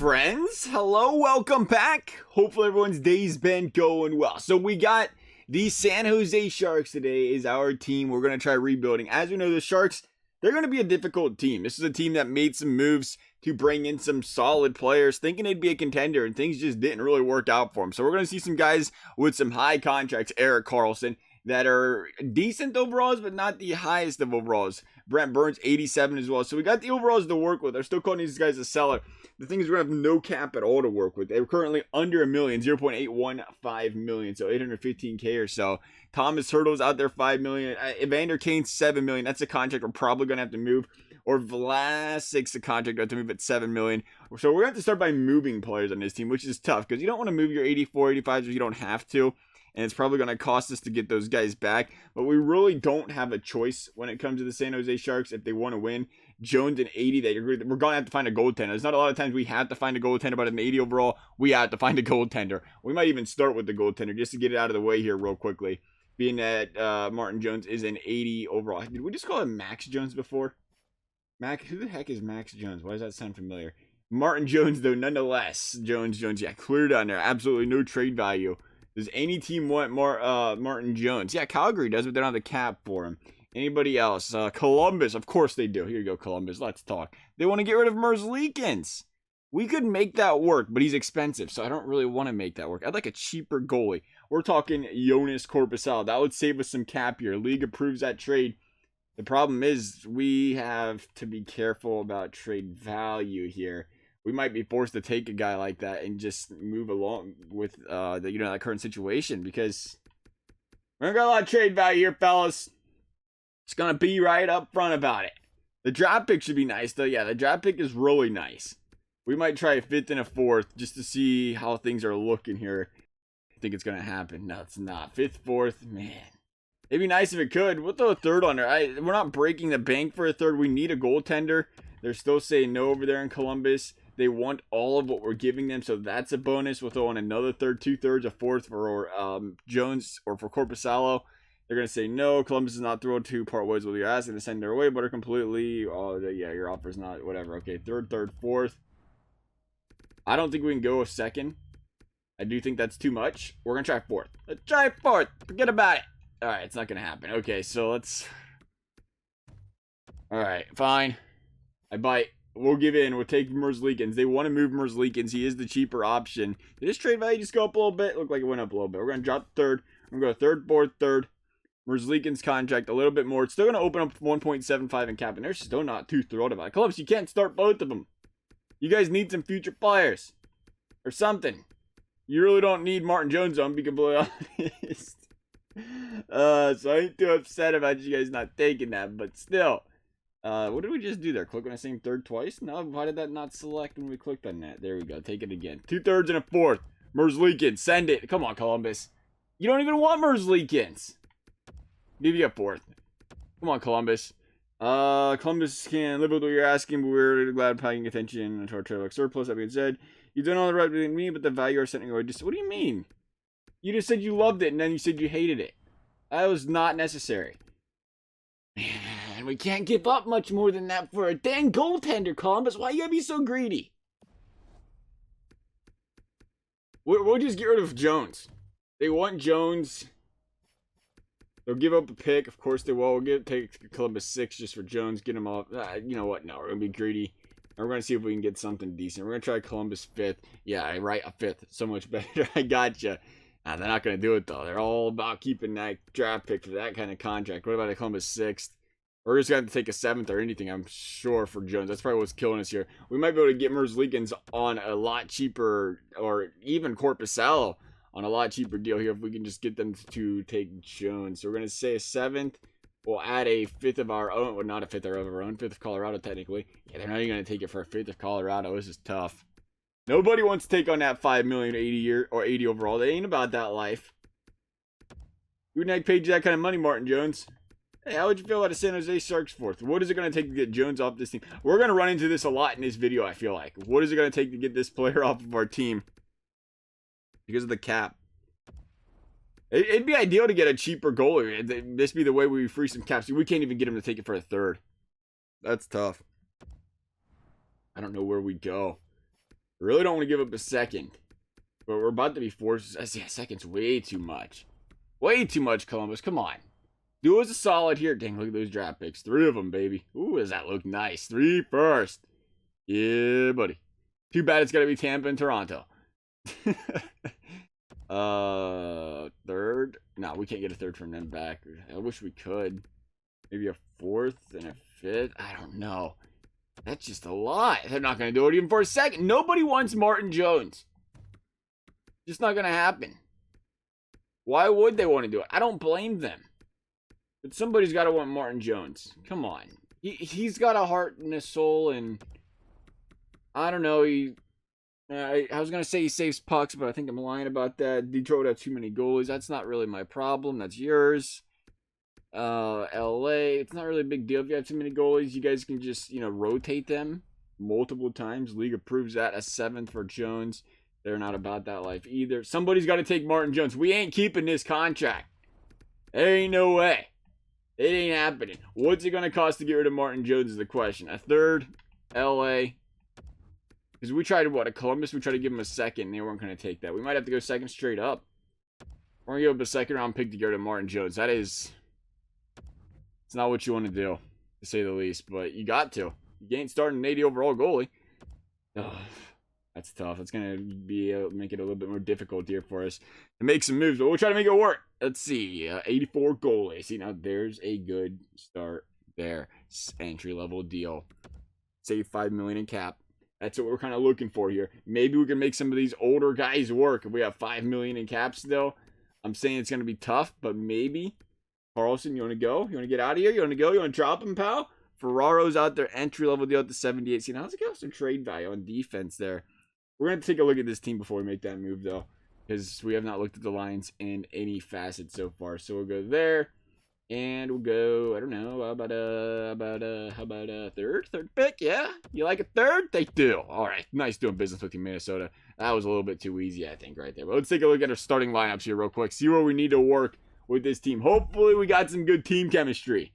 friends. Hello, welcome back. Hopefully everyone's day's been going well. So we got the San Jose Sharks today is our team. We're going to try rebuilding. As we know, the Sharks, they're going to be a difficult team. This is a team that made some moves to bring in some solid players, thinking they'd be a contender, and things just didn't really work out for them. So we're going to see some guys with some high contracts, Erik Karlsson, that are decent overalls, but not the highest of overalls. Brent Burns, 87 as well. So we got the overalls to work with. They're still calling these guys a seller. The thing is, we're going to have no cap at all to work with. They're currently under $1 million, 0.815 million, so 815K or so. Thomas Hertl's out there, $5 million. Evander Kane's $7 million. That's a contract we're probably going to have to move. Or Vlasic's a contract we have to move at $7 million. So we're going to have to start by moving players on this team, which is tough because you don't want to move your 84, 85s if you don't have to. And it's probably going to cost us to get those guys back. But we really don't have a choice when it comes to the San Jose Sharks if they want to win. Jones and 80, we're going to have to find a goaltender. There's not a lot of times we have to find a goaltender, but in 80 overall, we have to find a goaltender. We might even start with the goaltender just to get it out of the way here real quickly. Being that Martin Jones is an 80 overall. Did we just call him Max Jones before? Who the heck is Max Jones? Why does that sound familiar? Martin Jones, though, nonetheless. Jones, yeah, clear down there. Absolutely no trade value. Does any team want Martin Jones? Yeah, Calgary does, but they don't have the cap for him. Anybody else? Columbus, of course they do. Here you go, Columbus. Let's talk. They want to get rid of Merzlikins. We could make that work, but he's expensive, so I don't really want to make that work. I'd like a cheaper goalie. We're talking Jonas Korpisalo. That would save us some cap here. League approves that trade. The problem is we have to be careful about trade value here. We might be forced to take a guy like that and just move along with that current situation because we don't got a lot of trade value here, fellas. It's gonna be right up front about it. The draft pick should be nice though. Yeah, the draft pick is really nice. We might try a 5th and a 4th just to see how things are looking here. I think it's gonna happen. No, it's not. 5th, 4th, man. It'd be nice if it could. We'll throw a 3rd on there. We're not breaking the bank for a 3rd. We need a goaltender. They're still saying no over there in Columbus. They want all of what we're giving them, so that's a bonus. We'll throw in another 3rd, 2/3, a 4th for Jones or for Korpisalo. They're going to say no. Columbus is not thrilled to part ways with your ass. Going to send their away, but are completely, yeah, your offer's not, whatever. Okay, 3rd, 4th. I don't think we can go a 2nd. I do think that's too much. We're going to try 4th. Let's try 4th. Forget about it. All right, it's not going to happen. Okay, so let's... All right, fine. I bite. We'll give in. We'll take Merzlikins. They want to move Merzlikins. He is the cheaper option. Did this trade value just go up a little bit? Looked like it went up a little bit. We're going to drop 3rd. We're going to go 3rd, 4th, 3rd. Merzlikins contract a little bit more. It's still going to open up 1.75 in cap, and they're still not too thrilled about it. Columbus, you can't start both of them. You guys need some future players. Or something. You really don't need Martin Jones, on, to be completely honest. So I ain't too upset about you guys not taking that, but still. What did we just do there? Click on the same 3rd twice? No, why did that not select when we clicked on that? There we go. Take it again. 2/3 and a 4th. Merzlikins. Send it. Come on, Columbus. You don't even want Merzlikins. Give you a 4th. Come on, Columbus. Columbus can live with what you're asking, but we're glad paying attention to our trade like surplus. That being said, you don't know the right between me, but the value you're sending away. Just what do you mean? You just said you loved it, and then you said you hated it. That was not necessary. Man, we can't give up much more than that for a dang goaltender, Columbus. Why you gotta be so greedy? We'll just get rid of Jones. They want Jones. They'll give up a pick. Of course they will. We'll take Columbus 6 just for Jones. Get him off. You know what? No, we're going to be greedy. And we're going to see if we can get something decent. We're going to try Columbus 5th. Yeah, right. A 5th. So much better. I gotcha. Nah, they're not going to do it, though. They're all about keeping that draft pick for that kind of contract. What about a Columbus 6th? We're just going to have to take a 7th or anything, I'm sure, for Jones. That's probably what's killing us here. We might be able to get Merzlikins on a lot cheaper, or even Korpisalo on a lot cheaper deal here if we can just get them to take Jones. So we're going to say a 7th. We'll add a 5th of our own. Well, not a 5th of our own. 5th of Colorado, technically. Yeah, they're not even going to take it for a 5th of Colorado. This is tough. Nobody wants to take on that $5 million 80 year or 80 overall. They ain't about that life. Who wouldn't paid you that kind of money, Martin Jones? Hey, how would you feel about a San Jose Sharks 4th? What is it going to take to get Jones off this team? We're going to run into this a lot in this video, I feel like. What is it going to take to get this player off of our team? Because of the cap. It'd be ideal to get a cheaper goalie. This be the way we free some caps. We can't even get him to take it for a 3rd. That's tough. I don't know where we go. Really don't want to give up a second. But we're about to be forced. Yeah, second's way too much. Way too much, Columbus. Come on. Do us a solid here. Dang, look at those draft picks. 3 of them, baby. Ooh, does that look nice? 3 first. Yeah, buddy. Too bad it's got to be Tampa and Toronto. Third? No, we can't get a third from them back. I wish we could. Maybe a 4th and a 5th. I don't know. That's just a lot. They're not going to do it even for a second. Nobody wants Martin Jones. Just not going to happen. Why would they want to do it? I don't blame them. But somebody's got to want Martin Jones. Come on. He's got a heart and a soul, and I don't know. I was going to say he saves pucks, but I think I'm lying about that. Detroit have too many goalies. That's not really my problem. That's yours. LA, it's not really a big deal if you have too many goalies. You guys can just, rotate them multiple times. League approves that. A 7th for Jones. They're not about that life either. Somebody's got to take Martin Jones. We ain't keeping this contract. There ain't no way. It ain't happening. What's it going to cost to get rid of Martin Jones is the question. A 3rd, LA. Because we tried, at Columbus? We tried to give him a 2nd, and they weren't going to take that. We might have to go 2nd straight up. We're going to give up a 2nd round pick to get rid of Martin Jones. It's not what you want to do, to say the least. But you got to. You ain't starting an 80 overall goalie. Ugh. That's tough. It's going to make it a little bit more difficult here for us to make some moves, but we'll try to make it work. Let's see. 84 goalie. See, now there's a good start there. Entry-level deal. Save $5 million in cap. That's what we're kind of looking for here. Maybe we can make some of these older guys work if we have $5 million in cap still. I'm saying it's going to be tough, but maybe. Carlson, you want to go? You want to get out of here? You want to go? You want to drop him, pal? Ferraro's out there. Entry-level deal at the 78. See, now let's get some trade value on defense there. We're going to take a look at this team before we make that move, though, because we have not looked at the lines in any facet so far. So we'll go there, and we'll go, I don't know, how about a third pick? Yeah? You like a 3rd? They do. All right. Nice doing business with you, Minnesota. That was a little bit too easy, I think, right there. But let's take a look at our starting lineups here real quick. See where we need to work with this team. Hopefully, we got some good team chemistry.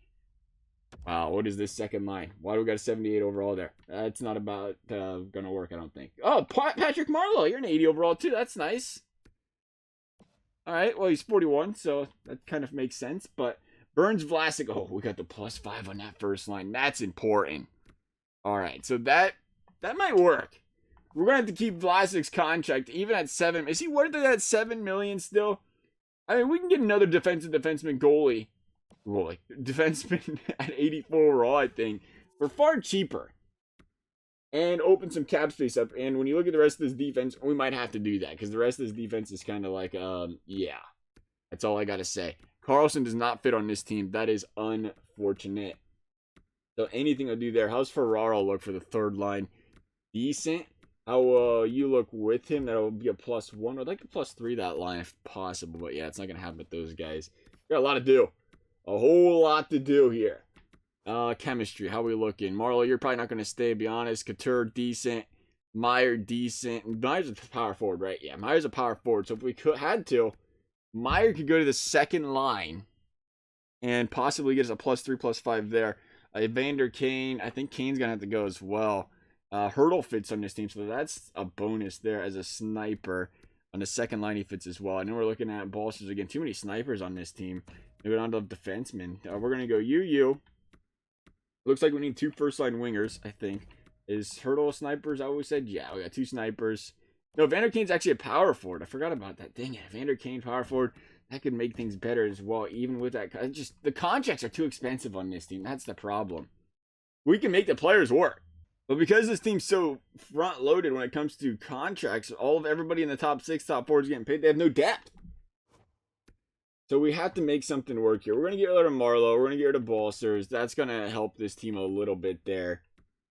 Wow, what is this second line? Why do we got a 78 overall there? That's not about gonna work, I don't think. Oh, Patrick Marleau, you're an 80 overall too. That's nice. All right, well, he's 41, so that kind of makes sense. But Burns, Vlasic, oh, we got the +5 on that first line. That's important. All right, so that might work. We're gonna have to keep Vlasic's contract even at 7. Is he worth it at $7 million still? I mean, we can get another defenseman defenseman at 84 overall, I think, for far cheaper, and open some cap space up. And when you look at the rest of this defense, we might have to do that, because the rest of this defense is kind of like, yeah, that's all I gotta say. Carlson does not fit on this team. That is unfortunate. So anything I'll do there. How's Ferraro look for the 3rd line? Decent. How you look with him? That'll be a +1. I'd like to +3 that line if possible, but yeah, it's not gonna happen with those guys. Got a lot to do. A whole lot to do here. Chemistry, how we looking? Marleau, you're probably not going to stay, to be honest. Couture, decent. Meyer, decent. Meyer's a power forward, right? Yeah, Meyer's a power forward. So if we had to, Meyer could go to the 2nd line and possibly get us a +3, +5 there. Evander Kane, I think Kane's going to have to go as well. Hurdle fits on this team, so that's a bonus there as a sniper. On the 2nd line, he fits as well. I know we're looking at ballsters again. Too many snipers on this team. Maybe on to defensemen. We're going to go UU. Looks like we need 2 first-line wingers, I think. Is Hurdle snipers? I always said, yeah, we got 2 snipers. No, Vander Kane's actually a power forward. I forgot about that. Dang it. Vander Kane, power forward. That could make things better as well, even with that. The contracts are too expensive on this team. That's the problem. We can make the players work. But because this team's so front-loaded when it comes to contracts, everybody in the top 6, top 4 is getting paid. They have no depth. So we have to make something work here. We're going to get rid of Marleau. We're going to get rid of Balsers. That's going to help this team a little bit there.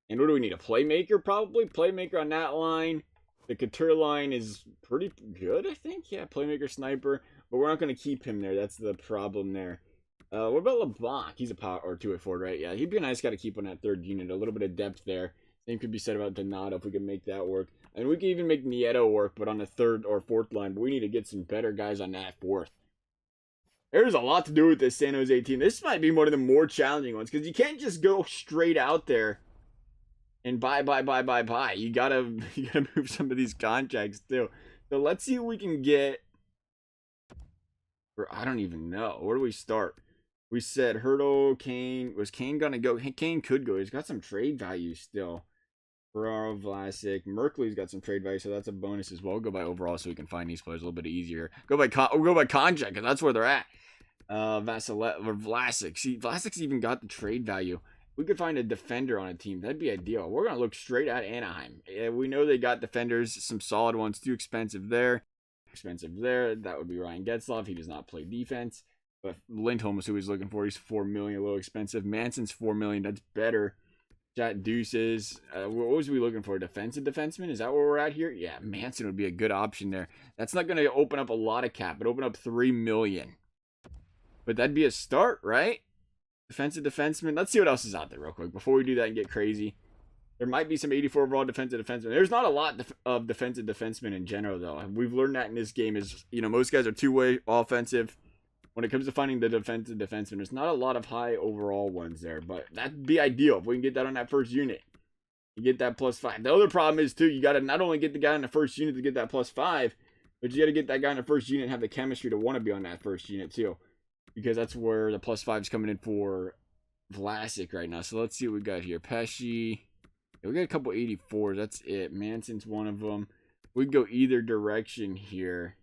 And what do we need? A playmaker, probably? Playmaker on that line. The Couture line is pretty good, I think. Yeah, playmaker, sniper. But we're not going to keep him there. That's the problem there. What about LeBlanc? He's a power or 2-way forward, right? Yeah, he'd be a nice guy to keep on that 3rd unit. A little bit of depth there. Same could be said about Donato if we can make that work. And we can even make Nieto work, but on the 3rd or 4th line. But we need to get some better guys on that 4th. There's a lot to do with this San Jose team. This might be one of the more challenging ones, because you can't just go straight out there And buy. You gotta move some of these contracts too. So let's see what we can get. Or I don't even know. Where do we start? We said Hurdle, Kane. Was Kane gonna go? Kane could go. He's got some trade value still. Ferraro, Vlasic, Merkley's got some trade value, so that's a bonus as well. Go by overall so we can find these players a little bit easier. Go by contract because that's where they're at. Vasilette or Vlasic. See, Vlasic's even got the trade value. We could find a defender on a team. That'd be ideal. We're gonna look straight at Anaheim. We know they got defenders, some solid ones. Too expensive there. Expensive there. That would be Ryan Getzlaf. He does not play defense. But Lindholm is who he's looking for. He's $4 million, a little expensive. Manson's $4 million. That's better. Jack Deuces. What was we looking for? Defensive defenseman? Is that where we're at here? Yeah, Manson would be a good option there. That's not going to open up a lot of cap. It open up $3 million. But that'd be a start, right? Defensive defenseman. Let's see what else is out there real quick before we do that and get crazy. There might be some 84 overall defensive defensemen. There's not a lot of defensive defensemen in general, though. We've learned that in this game is, most guys are two-way offensive. When it comes to finding the defensive defenseman, there's not a lot of high overall ones there, but that'd be ideal if we can get that on that first unit. You get that +5. The other problem is, too, you got to not only get the guy in the first unit to get that +5, but you got to get that guy in the first unit and have the chemistry to want to be on that first unit, too. Because that's where the +5 is coming in for Vlasic right now. So let's see what we got here. Pesci. Yeah, we got a couple 84s. That's it. Manson's one of them. We can go either direction here.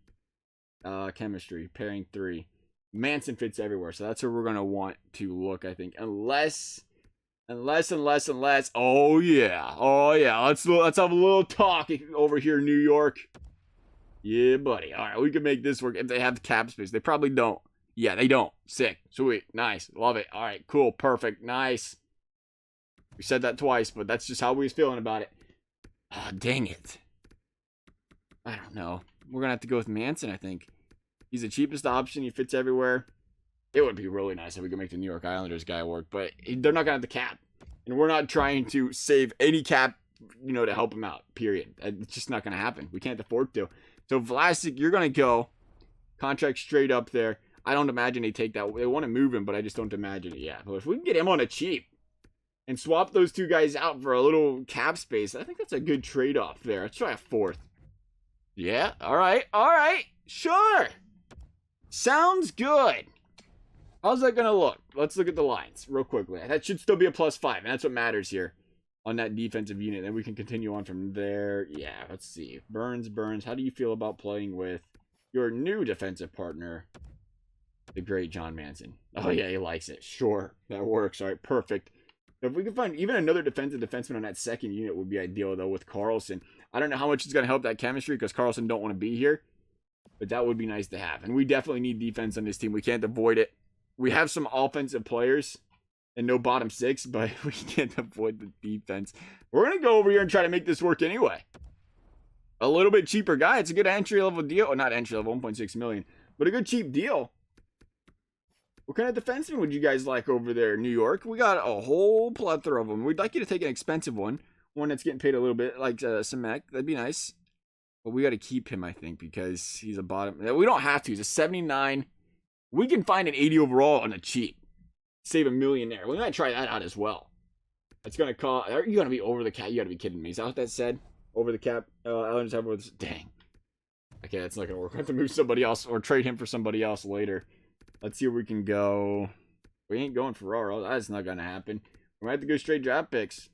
Chemistry. Pairing 3. Manson fits everywhere, so that's where we're gonna want to look, I think. Unless. Oh yeah. Let's have a little talk over here in New York. Yeah, buddy. All right, we can make this work if they have cap space. They probably don't. Yeah, they don't. Sick. Sweet. Nice. Love it. All right. Cool. Perfect. Nice. We said that twice, but that's just how we was feeling about it. Oh, dang it. I don't know. We're gonna have to go with Manson, I think. He's the cheapest option. He fits everywhere. It would be really nice if we could make the New York Islanders guy work, but they're not going to have the cap. And we're not trying to save any cap, to help him out, period. It's just not going to happen. We can't afford to. So, Vlasic, you're going to go. Contract straight up there. I don't imagine they take that. They want to move him, but I just don't imagine it yet. But if we can get him on a cheap and swap those two guys out for a little cap space, I think that's a good trade-off there. Let's try a 4th. Yeah, all right. Sure. Sounds good. How's that going to look? Let's look at the lines real quickly. That should still be a +5, and that's what matters here on that defensive unit. And we can continue on from there. Yeah, let's see. Burns. How do you feel about playing with your new defensive partner, the great John Manson? Oh, yeah, he likes it. Sure, that works. All right, perfect. If we can find even another defensive defenseman on that second unit would be ideal, though, with Carlson. I don't know how much it's going to help that chemistry because Carlson don't want to be here. But that would be nice to have. And we definitely need defense on this team. We can't avoid it. We have some offensive players and no bottom 6, but we can't avoid the defense. We're going to go over here and try to make this work anyway. A little bit cheaper guy. It's a good entry-level deal. Or not entry-level, 1.6 million. But a good cheap deal. What kind of defenseman would you guys like over there in New York? We got a whole plethora of them. We'd like you to take an expensive one. One that's getting paid a little bit, like Samek. That'd be nice. But we got to keep him, I think, because he's a bottom. We don't have to. He's a 79. We can find an 80 overall on the cheap. Save $1 million there. We might try that out as well. It's going to cost. Are you going to be over the cap? You got to be kidding me. Is that what that said? Over the cap? Islanders have over this. Dang. Okay, that's not going to work. We have to move somebody else or trade him for somebody else later. Let's see where we can go. We ain't going Ferraro. That's not going to happen. We might have to go straight draft picks.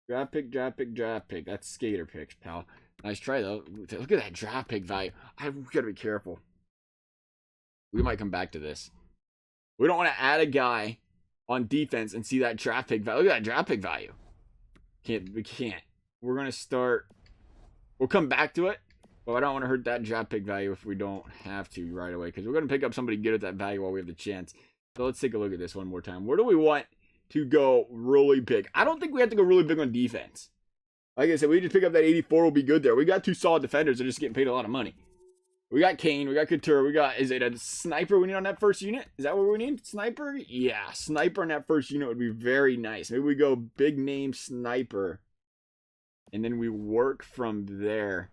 Draft pick. That's skater picks, pal. Nice try, though. Look at that draft pick value. I've got to be careful. We might come back to this. We don't want to add a guy on defense and see that draft pick value. Look at that draft pick value. We can't. We're going to start. We'll come back to it. But I don't want to hurt that draft pick value if we don't have to right away. Because we're going to pick up somebody good at that value while we have the chance. So let's take a look at this one more time. Where do we want to go really big? I don't think we have to go really big on defense. Like I said, we just pick up that 84 will be good there. We got 2 solid defenders. They're just getting paid a lot of money. We got Kane. We got Couture. Is it a sniper we need on that first unit? Is that what we need? Sniper? Yeah, sniper on that first unit would be very nice. Maybe we go big name sniper. And then we work from there.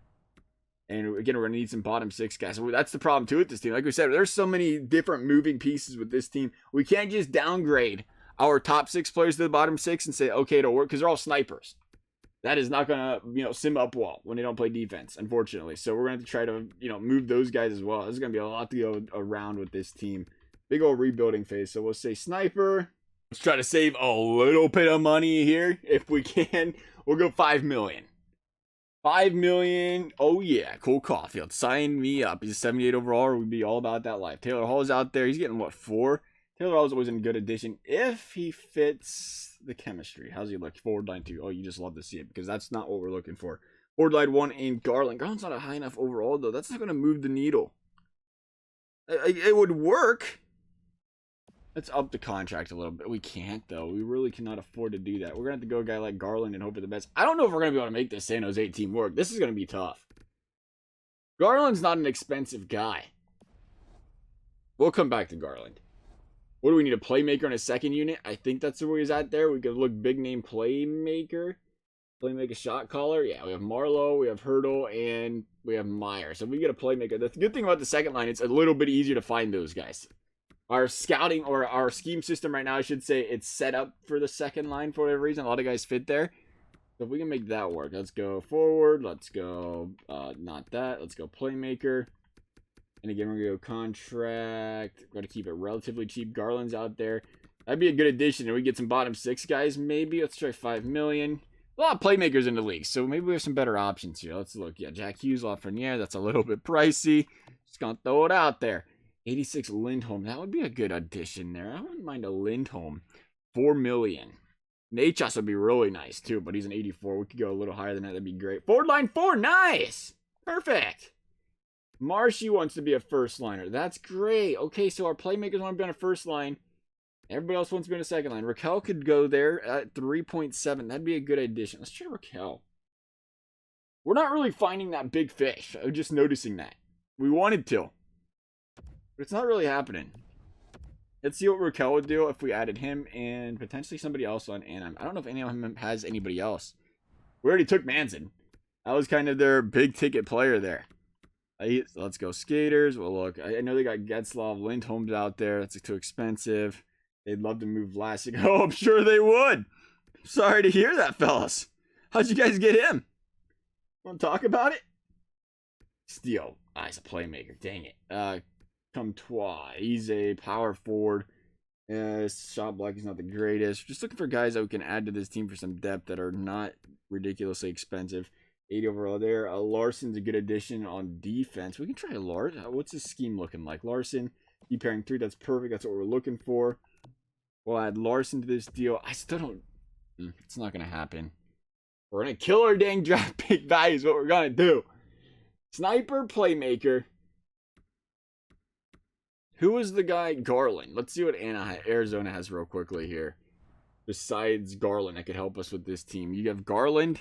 And again, we're going to need some bottom 6 guys. So that's the problem too with this team. Like we said, there's so many different moving pieces with this team. We can't just downgrade our top 6 players to the bottom 6 and say, okay, it'll work, because they're all snipers. That is not going to, sim up well when they don't play defense, unfortunately. So we're going to try to, move those guys as well. There's going to be a lot to go around with this team. Big old rebuilding phase. So we'll say sniper. Let's try to save a little bit of money here if we can. We'll go 5 million. 5 million. Oh, yeah. Cole Caulfield. Sign me up. He's a 78 overall. We'd be all about that life. Taylor Hall's out there. He's getting, what, 4? Taylor Hall's always a good addition if he fits the chemistry. How's he look? Forward line 2. Oh, you just love to see it because that's not what we're looking for. Forward line 1 in Garland. Garland's not a high enough overall, though. That's not going to move the needle. It would work. Let's up the contract a little bit. We can't, though. We really cannot afford to do that. We're going to have to go a guy like Garland and hope for the best. I don't know if we're going to be able to make this San Jose team work. This is going to be tough. Garland's not an expensive guy. We'll come back to Garland. What do we need? A playmaker in a second unit? I think that's where he's at there. We could look big name playmaker. Playmaker shot caller. Yeah, we have Marlowe, we have Hurdle, and we have Meyer. So if we get a playmaker, the good thing about the second line, it's a little bit easier to find those guys. Our scouting, or our scheme system right now, I should say, it's set up for the second line for whatever reason. A lot of guys fit there. So if we can make that work, let's go forward. Let's go, not that. Let's go playmaker. And again, we're going to go contract. We're going to keep it relatively cheap. Garland's out there. That'd be a good addition. And we get some bottom 6 guys, maybe. Let's try 5 million. A lot of playmakers in the league, so maybe we have some better options here. Let's look. Yeah, Jack Hughes, Lafreniere. That's a little bit pricey. Just going to throw it out there. 86 Lindholm. That would be a good addition there. I wouldn't mind a Lindholm. 4 million. Nachos would be really nice, too, but he's an 84. We could go a little higher than that. That'd be great. Forward line 4. Nice. Perfect. Marshy wants to be a first liner. That's great. Okay, so our playmakers want to be on a first line. Everybody else wants to be on a second line. Raquel could go there at 3.7. That'd be a good addition. Let's try Raquel. We're not really finding that big fish. I'm just noticing that. We wanted to. But it's not really happening. Let's see what Raquel would do if we added him and potentially somebody else on Anaheim. I don't know if any of them has anybody else. We already took Manson. That was kind of their big ticket player there. Let's go skaters. Well, look, I know they got Getzlaf, Lindholm's out there. That's too expensive. They'd love to move Vlasic. Oh, I'm sure they would. Sorry to hear that, fellas. How'd you guys get him? Want to talk about it? Steele. He's a playmaker. Dang it. Comtois. He's a power forward. Shot block is not the greatest. Just looking for guys that we can add to this team for some depth that are not ridiculously expensive. 80 overall there. Larson's a good addition on defense. We can try Larson. What's his scheme looking like? Larson, deep pairing 3. That's perfect. That's what we're looking for. We'll add Larson to this deal. I still don't... It's not going to happen. We're going to kill our dang draft pick value is what we're going to do. Sniper, playmaker. Who is the guy? Garland. Let's see what Arizona has real quickly here. Besides Garland, that could help us with this team. You have Garland.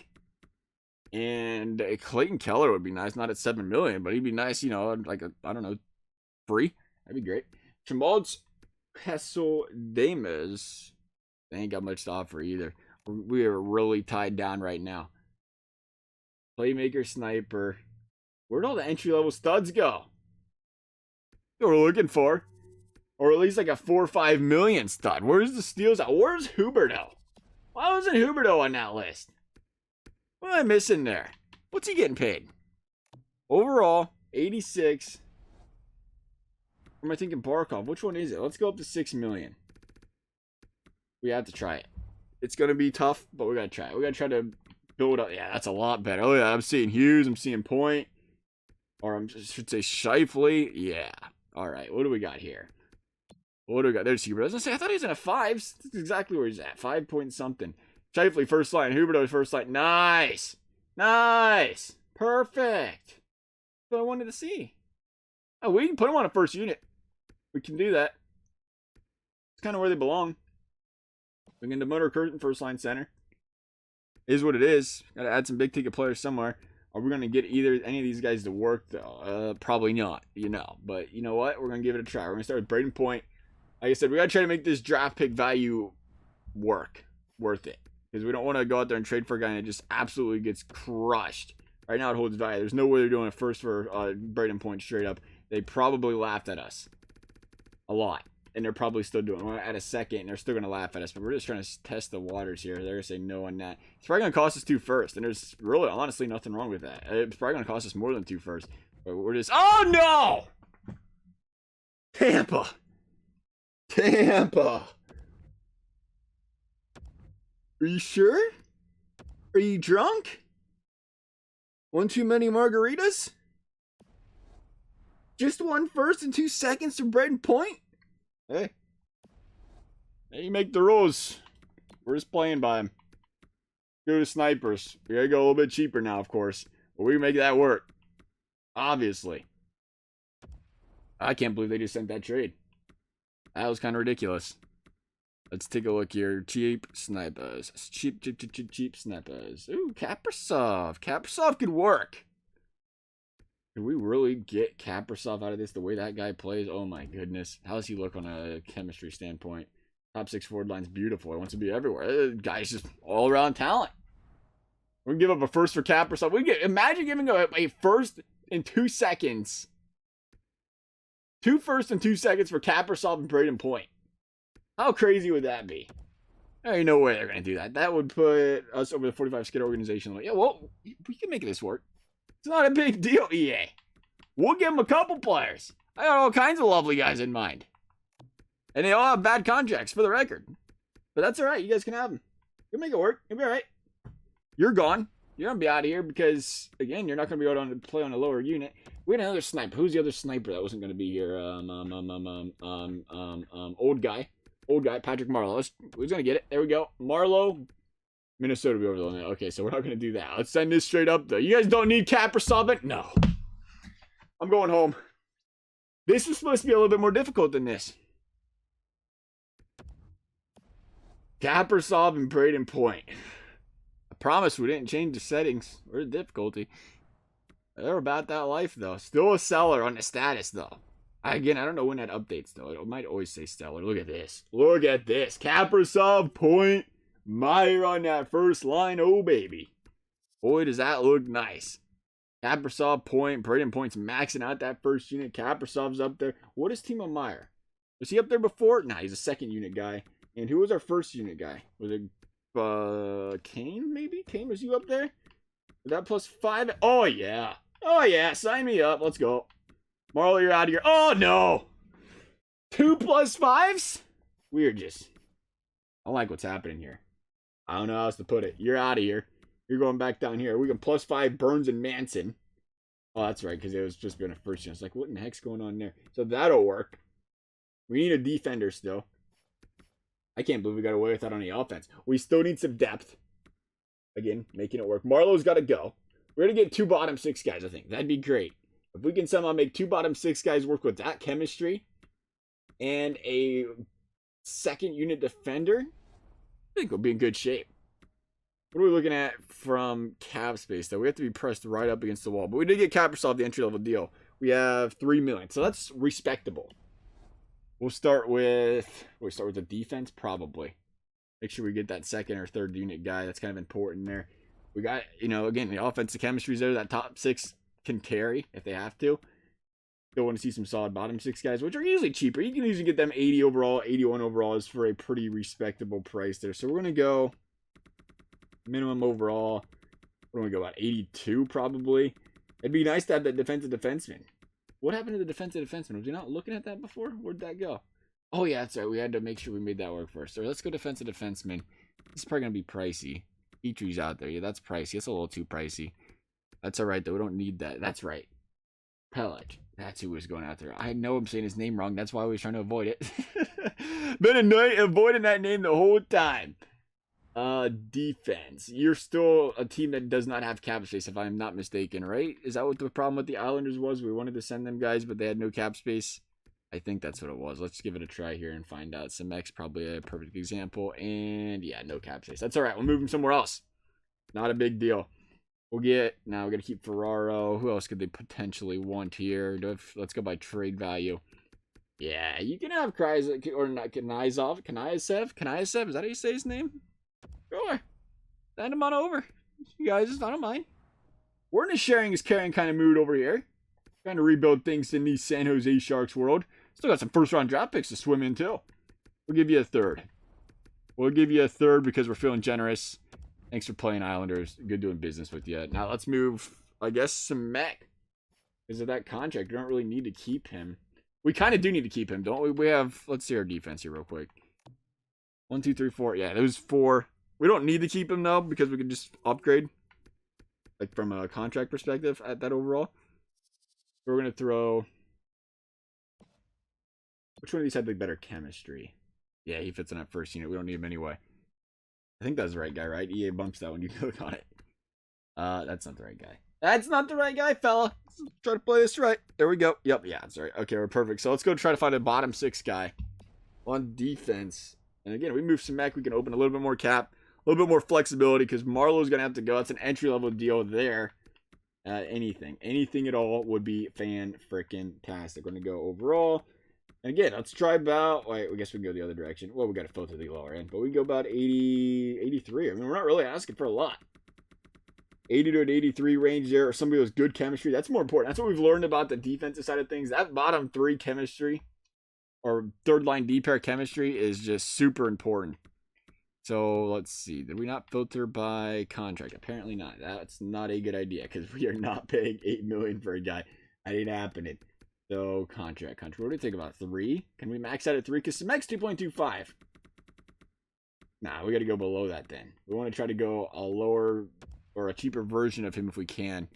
And Clayton Keller would be nice. Not at 7 million, but he'd be nice, like, I don't know, free. That'd be great. Chimbalds Damas. They ain't got much to offer either. We are really tied down right now. Playmaker, sniper. Where'd all the entry-level studs go? That's what we're looking for. Or at least like a 4 or 5 million stud. Where's the steals at? Where's Huberto? Why wasn't Huberto on that list? What am I missing there? What's he getting paid? Overall, 86. Or am I thinking Barkov? Which one is it? Let's go up to 6 million. We have to try it. It's going to be tough, but we got to try it. We got to try to build up. Yeah, that's a lot better. Oh, yeah, I'm seeing Hughes. I'm seeing Point. Or I should say Shifley. Yeah. All right, what do we got here? What do we got? There's Huberto. I thought he was in a 5s. That's exactly where he's at. 5 point something. Shifley, first line. Huberto, first line. Nice. Nice. Perfect. That's what I wanted to see. Oh, we can put him on a first unit. We can do that. It's kind of where they belong. We can demote Curtin, first line center. Is what it is. Got to add some big ticket players somewhere. Are we going to get any of these guys to work, though? Probably not, But you know what? We're going to give it a try. We're going to start with Braden Point. Like I said, we got to try to make this draft pick value worth it. Because we don't want to go out there and trade for a guy and it just absolutely gets crushed. Right now it holds value. There's no way they're doing a first for Braden Point straight up. They probably laughed at us. A lot. and they're probably still doing it at a second, and they're still going to laugh at us, but we're just trying to test the waters here. They're going to say no on that. It's probably going to cost us 2 firsts, and there's really, honestly, nothing wrong with that. It's probably going to cost us more than 2 firsts, but we're just, oh no! Tampa! Tampa! Are you sure? Are you drunk? One too many margaritas? Just 1 first and 2 seconds to Braden Point? Hey. Hey, you make the rules. We're just playing by them. Go to snipers. We gotta go a little bit cheaper now, of course. But we can make that work. Obviously. I can't believe they just sent that trade. That was kind of ridiculous. Let's take a look here. Cheap snipers. Cheap snipers. Ooh, Kaprizov. Kaprizov could work. Can we really get Kaprizov out of this the way that guy plays? Oh my goodness. How does he look on a chemistry standpoint? Top 6 forward line's beautiful. He wants to be everywhere. The guy's just all around talent. We're gonna give up a first for Kaprizov. Imagine giving a first in 2 seconds. 2 firsts in 2 seconds for Kaprizov and Braden Point. How crazy would that be? There ain't no way they're gonna do that. That would put us over the 45 skid organization. Like, yeah, well, we can make this work. It's not a big deal, EA. We'll give them a couple players. I got all kinds of lovely guys in mind. And they all have bad contracts, for the record. But that's alright. You guys can have them. You'll make it work. You'll be alright. You're gone. You're going to be out of here because, again, you're not going to be able to play on a lower unit. We had another sniper. Who's the other sniper that wasn't going to be here? Old guy. Old guy, Patrick Marleau. Who's going to get it? There we go. Marleau. Minnesota will be over the limit. Okay, so we're not going to do that. Let's send this straight up, though. You guys don't need Kaprizov? No. I'm going home. This was supposed to be a little bit more difficult than this. Kaprizov and Braden Point. I promise we didn't change the settings or the difficulty. They're about that life, though. Still a seller on the status, though. Again, I don't know when that updates, though. It might always say stellar. Look at this. Look at this. Kaprizov, Point, Meyer on that first line. Oh, baby. Boy, does that look nice. Kaprizov, Point. Braden Point's maxing out that first unit. Kaprizov's up there. What is Timo Meyer? Was he up there before? Nah, he's a second unit guy. And who was our first unit guy? Was it Kane, maybe? Kane, was you up there? Was that +5? Oh, yeah. Oh, yeah. Sign me up. Let's go. Marleau, you're out of here. Oh, no. 2 +5s? Weird, just. I don't like what's happening here. I don't know how else to put it. You're out of here. You're going back down here. We can +5 Burns and Manson. Oh, that's right, because it was just been a first unit. It's like, what in the heck's going on there? So that'll work. We need a defender still. I can't believe we got away with that on the offense. We still need some depth. Again, making it work. Marlowe's got to go. We're going to get 2 bottom 6 guys, I think. That'd be great. If we can somehow make 2 bottom 6 guys work with that chemistry and a second unit defender, I think we'll be in good shape. What are we looking at from cap space, though? We have to be pressed right up against the wall. But we did get Kaprizov, the entry-level deal. We have $3 million. So that's respectable. We'll start with the defense, probably. Make sure we get that second or third unit guy. That's kind of important there. We got, again, the offensive chemistry's there. That top 6 can carry if they have to. Still want to see some solid bottom 6 guys, which are usually cheaper. You can usually get them 80 overall, 81 overall is for a pretty respectable price there. So we're going to go minimum overall. What do we go about? 82 probably. It'd be nice to have that defensive defenseman. What happened to the defensive defenseman? Was we not looking at that before? Where'd that go? Oh, yeah, that's right. We had to make sure we made that work first. So let's go defensive defenseman. This is probably going to be pricey. Petry's out there. Yeah, that's pricey. That's a little too pricey. That's all right, though. We don't need that. That's right. Pelech. That's who was going out there. I know I'm saying his name wrong. That's why I was trying to avoid it. Been avoiding that name the whole time. Defense. You're still a team that does not have cap space, if I'm not mistaken, right? Is that what the problem with the Islanders was? We wanted to send them guys, but they had no cap space. I think that's what it was. Let's give it a try here and find out. Semex, probably a perfect example. And yeah, no cap space. That's all right. We'll move him somewhere else. Not a big deal. We'll get, now we're going to keep Ferraro. Who else could they potentially want here? Let's go by trade value. Yeah, you can have Kryzak, or not, Knyzov. Knyzov? Is that how you say his name? Sure. Send him on over. You guys, I don't mind. We're in a sharing is caring kind of mood over here. Trying to rebuild things in the San Jose Sharks world. Still got some first-round draft picks to swim in, too. We'll give you a third. We'll give you a third because we're feeling generous. Thanks for playing, Islanders. Good doing business with you. Now let's move, I guess, some Mech. Because of that contract, we don't really need to keep him. We kind of do need to keep him, don't we? We have, let's see our defense here real quick. 1, 2, 3, 4. Yeah, those 4. We don't need to keep him, though, because we can just upgrade. Like, from a contract perspective at that overall. We're going to throw... Which one of these had the better chemistry? Yeah, he fits in that first unit. We don't need him anyway. I think that's the right guy, right? EA bumps that when you click on it. That's not the right guy. That's not the right guy, fella. Let's try to play this right. There we go. Yep, yeah, that's right. Okay, we're perfect. So let's go try to find a bottom 6 guy on defense. And again, we move some mech. We can open a little bit more cap, a little bit more flexibility because Marlowe's going to have to go. That's an entry-level deal there. Anything at all would be fan-freaking-tastic. We're going to go overall. And again, let's try about, wait, I guess we can go the other direction. Well, we got to filter the lower end, but we can go about 80, 83. I mean, we're not really asking for a lot. 80 to an 83 range there, or somebody with good chemistry. That's more important. That's what we've learned about the defensive side of things. That bottom 3 chemistry, or third line D pair chemistry, is just super important. So let's see. Did we not filter by contract? Apparently not. That's not a good idea because we are not paying $8 million for a guy. That ain't happening. So, contract. What do you think about 3? Can we max out at 3? Because Max 2.25. Nah, we got to go below that then. We want to try to go a lower or a cheaper version of him if we can.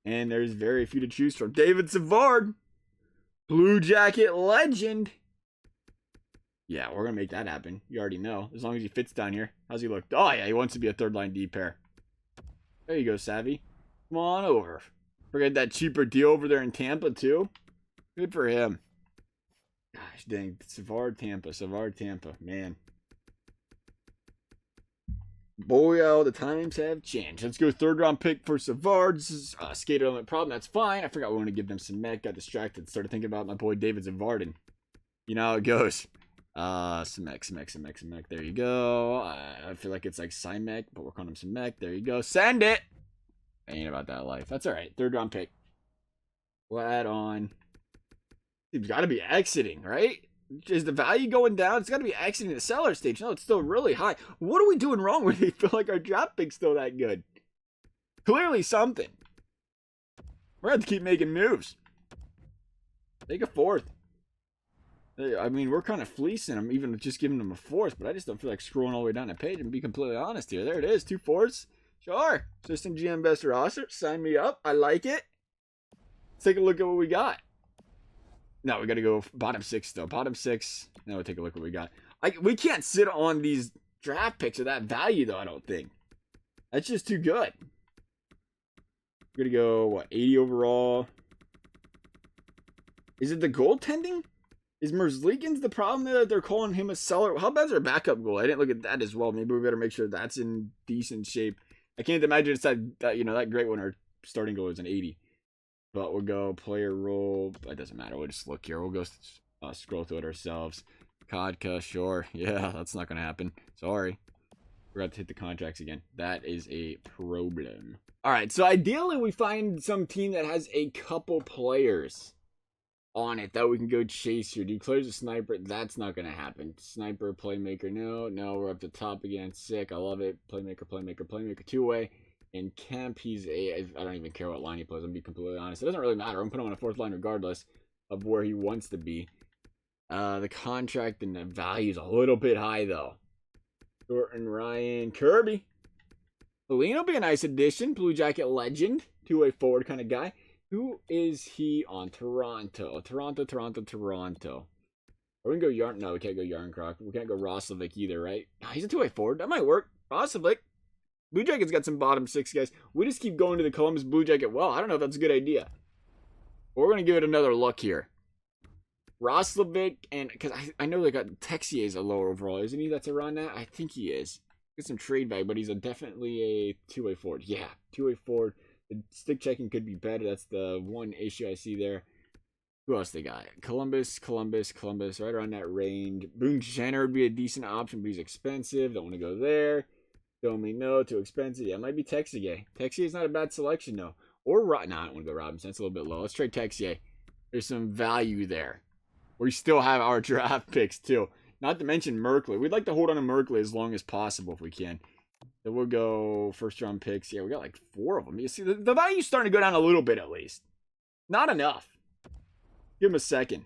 And there's very few to choose from. David Savard. Blue Jacket legend. Yeah, we're going to make that happen. You already know. As long as he fits down here. How's he look? Oh, yeah, he wants to be a third line D pair. There you go, Savvy. Come on over. Forget that cheaper deal over there in Tampa, too. Good for him. Gosh dang. Savard Tampa. Man. Boy, oh, the times have changed. Let's go third round pick for Savard. This is a skater element problem. That's fine. I forgot we want to give them some mech. Got distracted. Started thinking about my boy David Savard. And you know how it goes. Some mech. There you go. I feel like it's like Cymech, but we're calling him some mech. There you go. Send it. Ain't about that life. That's all right. Third round pick. We'll add on. He's got to be exiting, right? Is the value going down? It's got to be exiting the seller stage. No, it's still really high. What are we doing wrong when we feel like our draft pick's still that good? Clearly something. We're going to have to keep making moves. Take a 4th. I mean, we're kind of fleecing them, even just giving them a 4th, but I just don't feel like scrolling all the way down the page and be completely honest here. There it is, 2 4ths. Sure. Assistant GM Best Roster. Sign me up. I like it. Let's take a look at what we got. No, we got to go bottom 6, though. Bottom 6. Now we'll take a look at what we got. We can't sit on these draft picks of that value, though, I don't think. That's just too good. We're going to go, what, 80 overall? Is it the goaltending? Is Merzlikins the problem that they're calling him a seller? How bad's our backup goal? I didn't look at that as well. Maybe we better make sure that's in decent shape. I can't imagine it's that great when our starting goal is an 80. But we'll go player role. It doesn't matter. We'll just look here. We'll go scroll through it ourselves. Kodka, sure. Yeah, that's not going to happen. Sorry. We're going to hit the contracts again. That is a problem. All right. So ideally, we find some team that has a couple players on it that we can go chase here. Do players a sniper? That's not going to happen. Sniper, playmaker. No, we're up the top again. Sick. I love it. Playmaker. Two-way. In Kemp, I don't even care what line he plays. I'm going to be completely honest. It doesn't really matter. I'm going to put him on a 4th line regardless of where he wants to be. The contract and the value is a little bit high, though. Thornton, Ryan, Kirby. Foligno will be a nice addition. Blue Jacket legend. Two-way forward kind of guy. Who is he on Toronto? Toronto. Are we going to go Yarn? No, we can't go Yarncroc. We can't go Roslovic either, right? He's a two-way forward. That might work. Roslovic. Blue Jacket's got some bottom 6 guys. We just keep going to the Columbus Blue Jacket. Well, I don't know if that's a good idea. But we're going to give it another look here. Roslovic, and because I know they got Texier's a lower overall, isn't he? That's around that? I think he is. Get some trade value, but he's definitely a two-way forward. Yeah, two-way forward. The stick checking could be better. That's the one issue I see there. Who else they got? Columbus, right around that range. Boone Jenner would be a decent option, but he's expensive. Don't want to go there. Domi, no, too expensive. Yeah, it might be Texier. Texier's not a bad selection, though. Or, no, I don't want to go Robinson. That's a little bit low. Let's trade Texier. There's some value there. We still have our draft picks too. Not to mention Merkley. We'd like to hold on to Merkley as long as possible if we can. So we'll go first round picks. Yeah, we got like 4 of them. You see, the value's starting to go down a little bit at least. Not enough. Give them a second.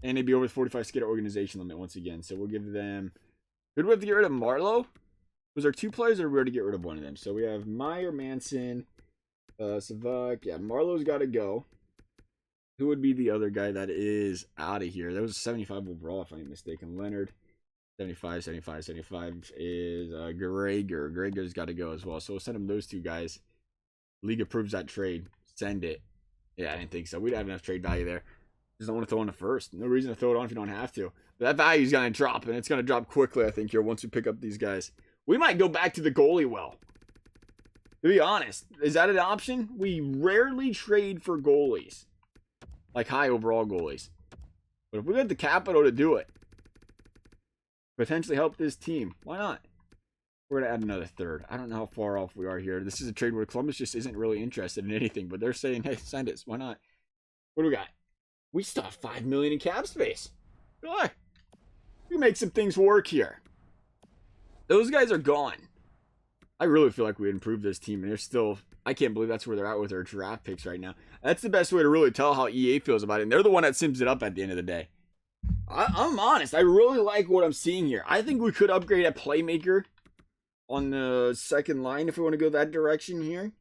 And they'd be over the 45 skater organization limit once again. So we'll give them... Who do we have to get rid of? Marlowe? Was there 2 players or we already get rid of one of them? So we have Meyer, Manson, Savak. Yeah, Marlowe's got to go. Who would be the other guy that is out of here? That was 75 overall, if I'm not mistaken. Leonard. 75 is Gregor. Gregor's got to go as well. So we'll send him those 2 guys. League approves that trade. Send it. Yeah, I didn't think so. We'd have enough trade value there. Just don't want to throw on the first. No reason to throw it on if you don't have to. But that value's going to drop, and it's going to drop quickly, I think, here once we pick up these guys. We might go back to the goalie well. To be honest, is that an option? We rarely trade for goalies. Like high overall goalies. But if we got the capital to do it, potentially help this team, why not? We're going to add another third. I don't know how far off we are here. This is a trade where Columbus just isn't really interested in anything, but they're saying, hey, send us. Why not? What do we got? We still have $5 million in cap space. Boy, we make some things work here. Those guys are gone. I really feel like we improved this team, and they're still... I can't believe that's where they're at with their draft picks right now. That's the best way to really tell how EA feels about it. And they're the one that sims it up at the end of the day. I'm honest. I really like what I'm seeing here. I think we could upgrade a playmaker on the second line if we want to go that direction here.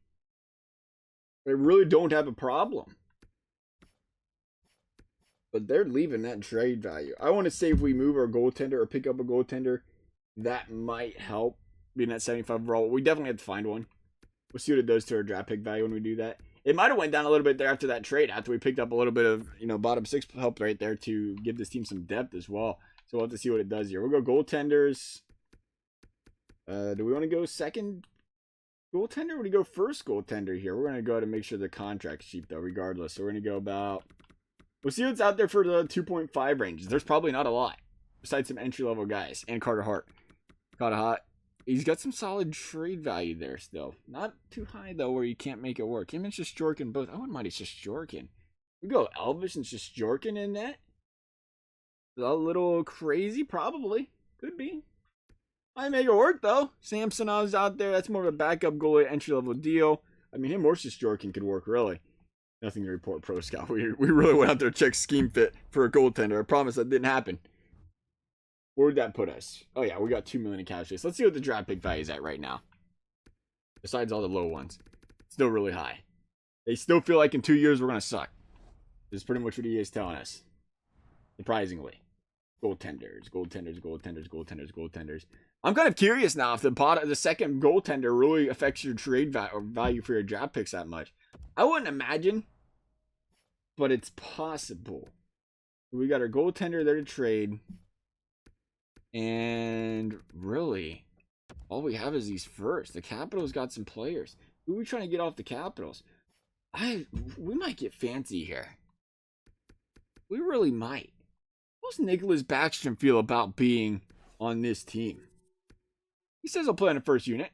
I really don't have a problem. But they're leaving that trade value. I want to say if we move our goaltender or pick up a goaltender, that might help being at 75 overall. We definitely have to find one. We'll see what it does to our draft pick value when we do that. It might have went down a little bit there after that trade, after we picked up a little bit of, bottom 6 help right there to give this team some depth as well. So we'll have to see what it does here. We'll go goaltenders. Do we want to go second goaltender or do we go first goaltender here? We're going to go ahead and make sure the contract's cheap, though, regardless. So we're going to go about... We'll see what's out there for the 2.5 ranges. There's probably not a lot, besides some entry-level guys. And Carter Hart. Carter Hart. He's got some solid trade value there still. Not too high, though, where you can't make it work. Him and Shosturkin both. I wouldn't mind Shosturkin. We go Elvis and Shosturkin in that. A little crazy, probably. Could be. Might make it work, though. Samsonov's out there. That's more of a backup goalie entry-level deal. I mean, him or Shosturkin could work, really. Nothing to report, Pro Scout. We really went out there to check scheme fit for a goaltender. I promise that didn't happen. Where would that put us? Oh, yeah, we got $2 million in cap space. Let's see what the draft pick value is at right now. Besides all the low ones. Still really high. They still feel like in 2 years we're going to suck. This is pretty much what EA is telling us. Surprisingly. Goaltenders. I'm kind of curious now if the second goaltender really affects your trade value for your draft picks that much. I wouldn't imagine. But it's possible. We got our goaltender there to trade. And really, all we have is these first. The Capitals got some players. Who are we trying to get off the Capitals? We might get fancy here. We really might. How's Nicholas Backstrom feel about being on this team? He says he'll play on the first unit.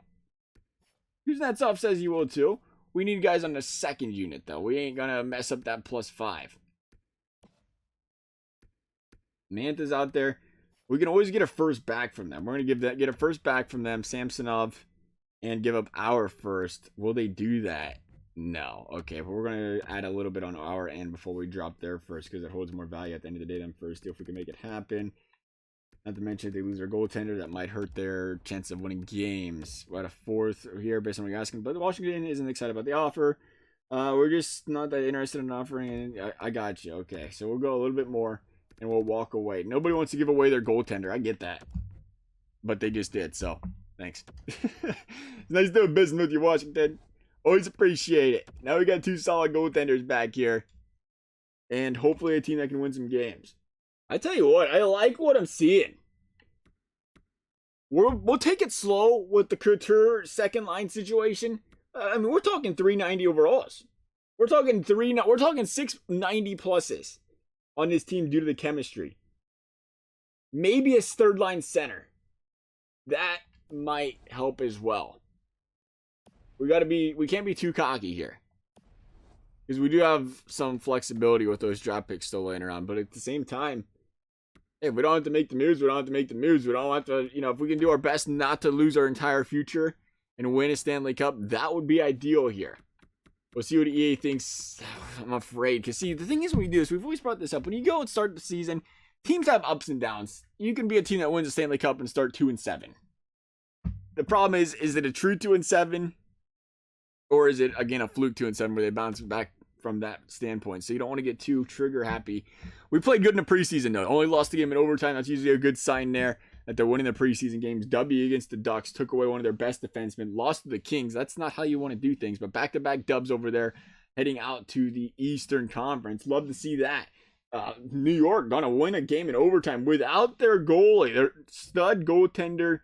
Kuznetsov says he will too. We need guys on the second unit, though. We ain't going to mess up that +5. Mantha's out there. We can always get a first back from them. We're going to get a first back from them, Samsonov, and give up our first. Will they do that? No. Okay, but we're going to add a little bit on our end before we drop their first because it holds more value at the end of the day than first deal if we can make it happen. Not to mention if they lose their goaltender, that might hurt their chance of winning games. We're at a fourth here based on what you're asking, but Washington isn't excited about the offer. We're just not that interested in offering, and I got you. Okay, so we'll go a little bit more. And we'll walk away. Nobody wants to give away their goaltender. I get that. But they just did, so thanks. It's nice doing business with you, Washington. Always appreciate it. Now we got 2 solid goaltenders back here. And hopefully a team that can win some games. I tell you what, I like what I'm seeing. We'll take it slow with the Couture second line situation. I mean, we're talking 390 overalls. We're talking 690 pluses on this team due to the chemistry. Maybe a third line center. That might help as well. We can't be too cocky here. Because we do have some flexibility with those draft picks still laying around. But at the same time, hey, we don't have to make the moves. We don't have to make the moves. We don't have to, if we can do our best not to lose our entire future and win a Stanley Cup, that would be ideal here. We'll see what EA thinks. I'm afraid. Because, see, the thing is when we do this, we've always brought this up. When you go and start the season, teams have ups and downs. You can be a team that wins a Stanley Cup and start 2-7. The problem is it a true 2-7? Or is it, again, a fluke 2-7 where they bounce back from that standpoint? So you don't want to get too trigger happy. We played good in the preseason, though. Only lost the game in overtime. That's usually a good sign there that they're winning the preseason games. W against the Ducks took away one of their best defensemen. Lost to the Kings. That's not how you want to do things. But back-to-back dubs over there heading out to the Eastern Conference. Love to see that. New York gonna win a game in overtime without their goalie. Their stud goaltender.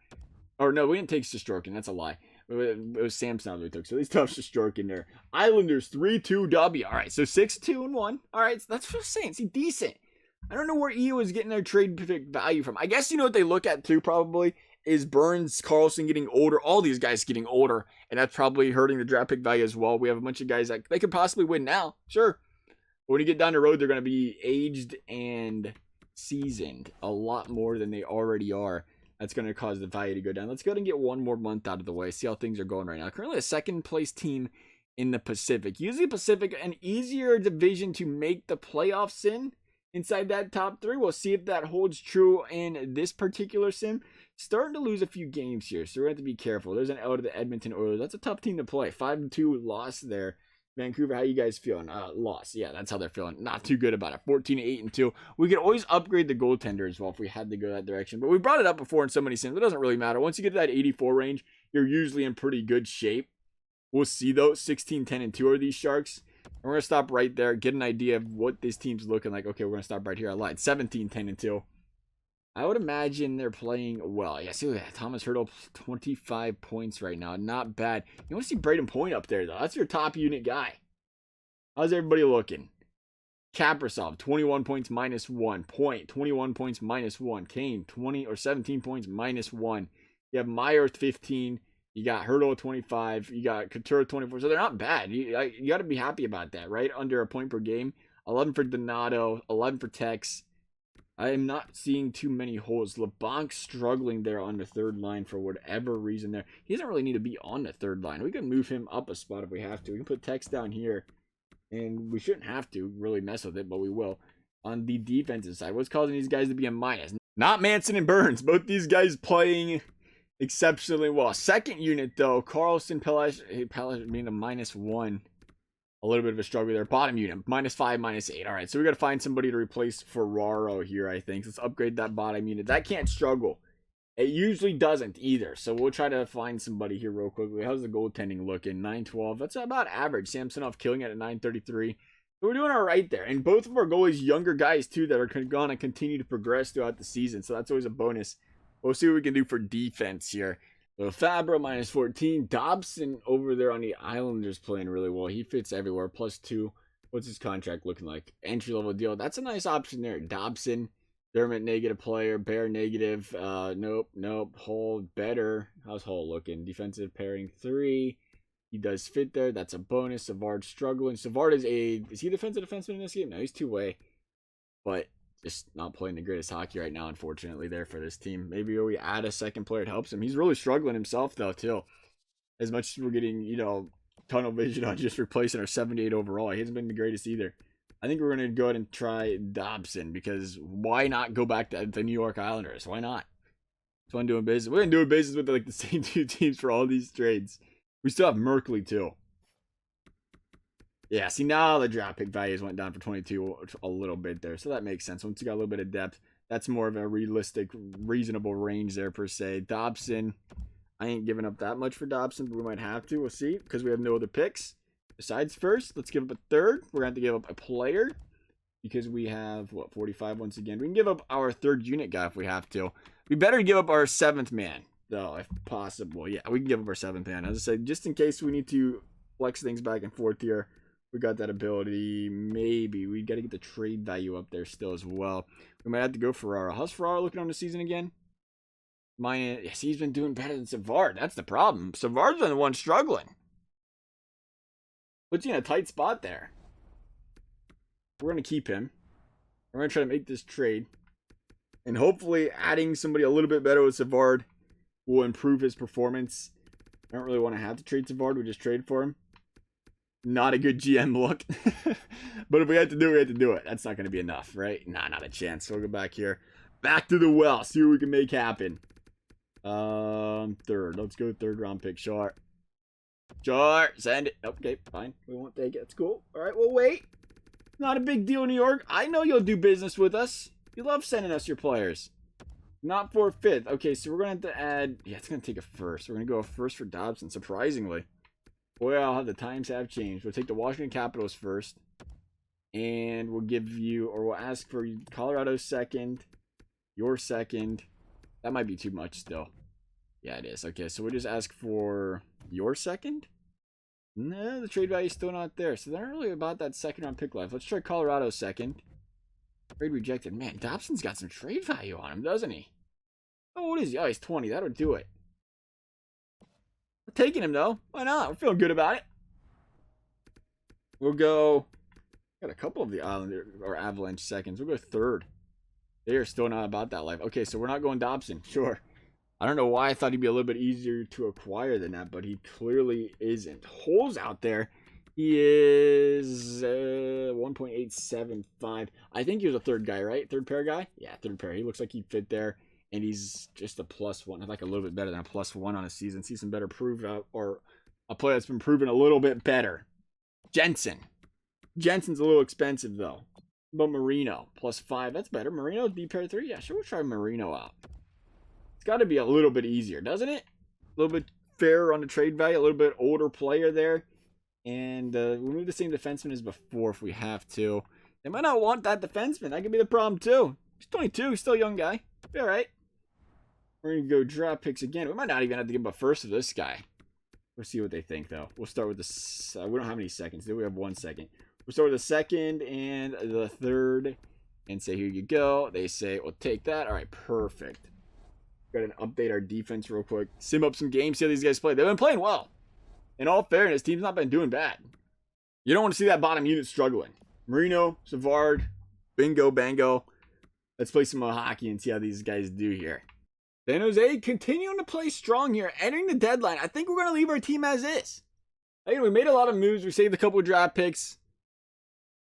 Or no, we didn't take Shesterkin. That's a lie. It was Samson we took. So these tough Shesterkin there. Islanders 3-2 W. All right, so 6-2-1. All right, so that's what I'm saying. See, decent. I don't know where EA was getting their trade pick value from. I guess you know what they look at too, probably, is Burns, Carlson getting older. All these guys getting older, and that's probably hurting the draft pick value as well. We have a bunch of guys that they could possibly win now, sure. But when you get down the road, they're going to be aged and seasoned a lot more than they already are. That's going to cause the value to go down. Let's go ahead and get one more month out of the way. See how things are going right now. Currently a second place team in the Pacific. Usually Pacific, an easier division to make the playoffs in. Inside that top three. We'll see if that holds true in this particular sim. Starting to lose a few games here, so we're going to have to be careful. There's an L to the Edmonton Oilers. That's a tough team to play. 5-2 loss there. Vancouver, how you guys feeling? Loss. Yeah, that's how they're feeling. Not too good about it. 14-8-2. We could always upgrade the goaltender as well if we had to go that direction. But we brought it up before in so many sims. It doesn't really matter. Once you get to that 84 range, you're usually in pretty good shape. We'll see though. 16-10-2 are these Sharks. And we're going to stop right there. Get an idea of what this team's looking like. Okay, we're going to stop right here. I lied. 17-10-2. I would imagine they're playing well. Yeah, see that. Thomas Hertl, 25 points right now. Not bad. You want to see Braden Point up there, though. That's your top unit guy. How's everybody looking? Kaprasov, 21 points minus 1. Point, 21 points minus 1. Kane, 17 points minus 1. You have Meyer, 15. You got Hertl, 25. You got Couture, 24. So they're not bad. You got to be happy about that, right? Under a point per game. 11 for Donato. 11 for Tex. I am not seeing too many holes. LeBlanc struggling there on the third line for whatever reason there. He doesn't really need to be on the third line. We can move him up a spot if we have to. We can put Tex down here. And we shouldn't have to really mess with it, but we will. On the defensive side, what's causing these guys to be a minus? Not Manson and Burns. Both these guys playing exceptionally well. Second unit, though, Carlson, Pelech being a -1. A little bit of a struggle there. Bottom unit, -5, -8. All right, so we got to find somebody to replace Ferraro here, I think. Let's upgrade that bottom unit. That can't struggle. It usually doesn't either. So we'll try to find somebody here real quickly. How's the goaltending looking? 912. That's about average. Samsonov killing it at 933. So we're doing all right there. And both of our goalies, younger guys too, that are going to continue to progress throughout the season. So that's always a bonus. We'll see what we can do for defense here. So Fabro -14. Dobson over there on the Islanders playing really well. He fits everywhere. +2. What's his contract looking like? Entry level deal. That's a nice option there. Dobson. Dermott negative player. Bear negative. Nope. Hold better. How's Hull looking? Defensive pairing 3. He does fit there. That's a bonus. Savard struggling. Savard is he a defensive defenseman in this game? No, he's two-way. But just not playing the greatest hockey right now, unfortunately, there for this team. Maybe we add a second player that helps him. He's really struggling himself, though, too. As much as we're getting, tunnel vision on just replacing our 78 overall. He hasn't been the greatest either. I think we're going to go ahead and try Dobson, because why not go back to the New York Islanders? Why not? It's fun doing business. We're going to do business with the same two teams for all these trades. We still have Merkley, too. Yeah, see, now the draft pick values went down for 22 a little bit there, so that makes sense. Once you got a little bit of depth, that's more of a realistic, reasonable range there, per se. Dobson, I ain't giving up that much for Dobson, but we might have to. We'll see, because we have no other picks. Besides first, let's give up a third. We're going to have to give up a player, because we have, 45 once again. We can give up our third unit guy if we have to. We better give up our 7th man, though, if possible. Yeah, we can give up our 7th man. As I said, just in case we need to flex things back and forth here. We got that ability. Maybe. We got to get the trade value up there still as well. We might have to go Ferraro. How's Ferraro looking on the season again? Yes, he's been doing better than Savard. That's the problem. Savard's been the one struggling. Puts you in a tight spot there. We're going to keep him. We're going to try to make this trade. And hopefully adding somebody a little bit better with Savard will improve his performance. I don't really want to have to trade Savard. We just trade for him. Not a good GM look. But if we had to do it, we had to do it. That's not going to be enough, right? Nah, not a chance. So we'll go back here. Back to the well. See what we can make happen. Third. Let's go third round pick. Sure. Sure. Send it. Okay, fine. We won't take it. It's cool. All right, we'll wait. Not a big deal, New York. I know you'll do business with us. You love sending us your players. Not for fifth. Okay, so we're going to have to add... Yeah, it's going to take a first. We're going to go a first for Dobson, surprisingly. Well, the times have changed. We'll take the Washington Capitals first. And we'll give you... Or we'll ask for Colorado second. Your second. That might be too much still. Yeah, it is. Okay, so we'll just ask for your second? No, the trade value is still not there. So they're not really about that second round pick life. Let's try Colorado second. Trade rejected. Man, Dobson's got some trade value on him, doesn't he? Oh, what is he? Oh, he's 20. That'll do it. We're taking him, though. Why not? We're feeling good about it. We'll go... Got a couple of the Islander or Avalanche seconds. We'll go third. They are still not about that life. Okay, so we're not going Dobson. Sure. I don't know why I thought he'd be a little bit easier to acquire than that, but he clearly isn't. Holes out there. He is 1.875. I think he was a third guy, right? Third pair guy? Yeah, third pair. He looks like he'd fit there. And he's just a +1. I like a little bit better than a +1 on a season. See some better prove out, or a player that's been proven a little bit better. Jensen. Jensen's a little expensive, though. But Marino, +5. That's better. Marino, D pair 3. Yeah, sure, we'll try Marino out. It's got to be a little bit easier, doesn't it? A little bit fairer on the trade value. A little bit older player there. And we'll move the same defenseman as before if we have to. They might not want that defenseman. That could be the problem, too. He's 22. He's still a young guy. Be all right. We're going to go draft picks again. We might not even have to give him a first to this guy. We'll see what they think, though. We'll start with the... we don't have any seconds. Do we have 1 second? We'll start with the second and the third. And say, here you go. They say, we'll take that. All right, perfect. Got to update our defense real quick. Sim up some games. See how these guys play. They've been playing well. In all fairness, team's not been doing bad. You don't want to see that bottom unit struggling. Marino, Savard, bingo, bango. Let's play some hockey and see how these guys do here. San Jose continuing to play strong here. Entering the deadline. I think we're going to leave our team as is. Again, we made a lot of moves. We saved a couple of draft picks.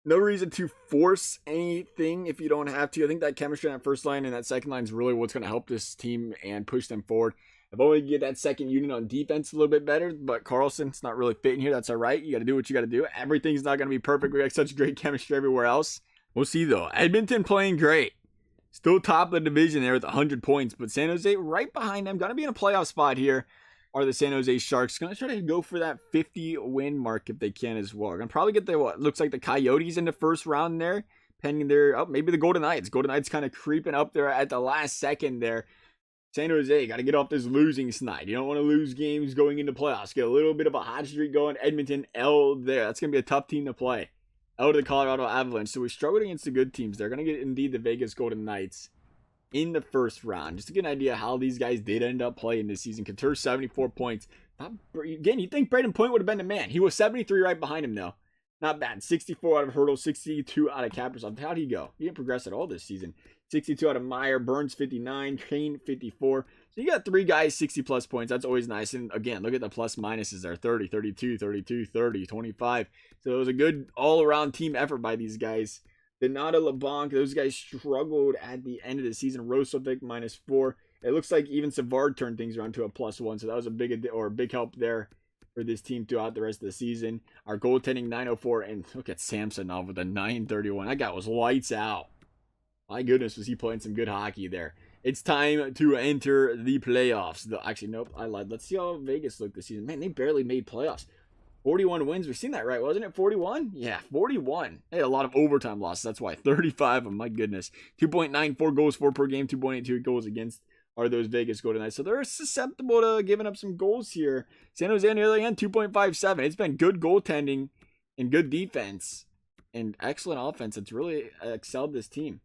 No reason to force anything if you don't have to. I think that chemistry on that first line and that second line is really what's going to help this team and push them forward. If only get that second unit on defense a little bit better, but Carlson's not really fitting here. That's all right. You got to do what you got to do. Everything's not going to be perfect. We got such great chemistry everywhere else. We'll see, though. Edmonton playing great. Still top of the division there with 100 points, but San Jose right behind them. Going to be in a playoff spot here are the San Jose Sharks. Going to try to go for that 50-win mark if they can as well. Going to probably get the, what looks like the Coyotes in the first round there, pending their, oh, maybe the Golden Knights. Golden Knights kind of creeping up there at the last second there. San Jose, got to get off this losing snide. You don't want to lose games going into playoffs. Get a little bit of a hot streak going. Edmonton, L there. That's going to be a tough team to play. L to the Colorado Avalanche. So we struggled against the good teams. They're going to get, indeed, the Vegas Golden Knights in the first round. Just to get an idea how these guys did end up playing this season. Couture, 74 points. Again, you'd think Braden Point would have been the man. He was 73 right behind him, though. Not bad. 64 out of Hurdle, 62 out of Kaprizov. How'd he go? He didn't progress at all this season. 62 out of Meyer, Burns 59, Kane 54. So you got 3 guys 60+ points. That's always nice. And again, look at the plus minuses there. 30, 32, 32, 30, 25. So it was a good all-around team effort by these guys. Donato, LeBlanc, those guys struggled at the end of the season. Rosovic -4. It looks like even Savard turned things around to a +1. So that was a big help there for this team throughout the rest of the season. Our goaltending 904. And look at Samsonov with a 931. That guy was lights out. My goodness, was he playing some good hockey there. It's time to enter the playoffs. Actually, nope, I lied. Let's see how Vegas looked this season. Man, they barely made playoffs. 41 wins. We've seen that, right? Wasn't it 41? Yeah, 41. They had a lot of overtime losses. That's why. 35 of them. My goodness. 2.94 goals for per game. 2.82 goals against are those Vegas Golden Knights. So they're susceptible to giving up some goals here. San Jose on the other hand, 2.57. It's been good goaltending and good defense and excellent offense. It's really excelled this team.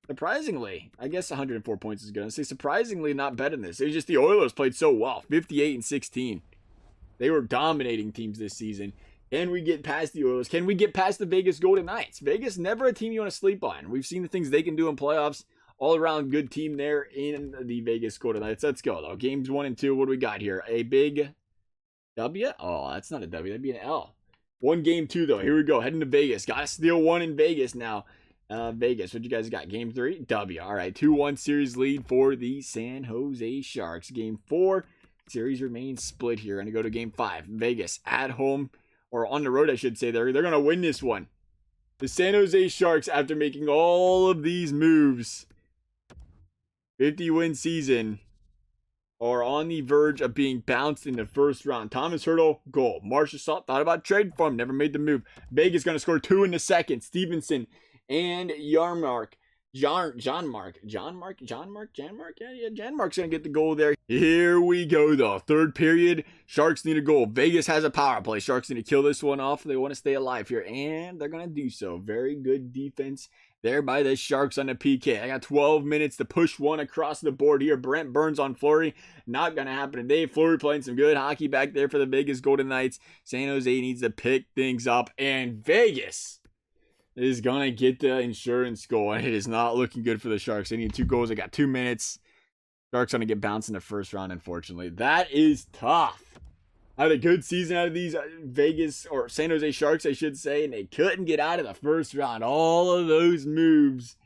Surprisingly, I guess 104 points is good. I say surprisingly not better than this. It was just the Oilers played so well. 58-16. They were dominating teams this season. Can we get past the Oilers? Can we get past the Vegas Golden Knights? Vegas, never a team you want to sleep on. We've seen the things they can do in playoffs. All around good team there in the Vegas Golden Knights. Let's go, though. Games 1 and 2. What do we got here? A big W? Oh, that's not a W. That'd be an L. 1 game 2, though. Here we go. Heading to Vegas. Got to steal 1 in Vegas now. Vegas, what you guys got? Game 3? W. All right, 2-1 series lead for the San Jose Sharks. Game 4, series remains split here. Going to go to Game 5. Vegas at home, or on the road, I should say. They're going to win this one. The San Jose Sharks, after making all of these moves, 50-win season, are on the verge of being bounced in the first round. Thomas Hertl, goal. Marchessault thought about trading for him, never made the move. Vegas going to score 2 in the second. Stevenson and Janmark. Janmark. Yeah, Janmark's going to get the goal there. Here we go, though. Third period. Sharks need a goal. Vegas has a power play. Sharks need to kill this one off. They want to stay alive here, and they're going to do so. Very good defense there by the Sharks on the PK. I got 12 minutes to push one across the board here. Brent Burns on Fleury. Not going to happen today. Fleury playing some good hockey back there for the Vegas Golden Knights. San Jose needs to pick things up, and Vegas is going to get the insurance goal, and it is not looking good for the Sharks. They need 2 goals. They got 2 minutes. Sharks going to get bounced in the first round, unfortunately. That is tough. I had a good season out of these Vegas, or San Jose Sharks, I should say, and they couldn't get out of the first round. All of those moves,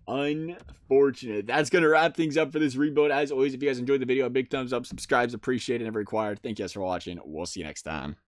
unfortunate. That's going to wrap things up for this rebuild. As always, if you guys enjoyed the video, a big thumbs up, subscribe's appreciated and required. Thank you guys for watching. We'll see you next time.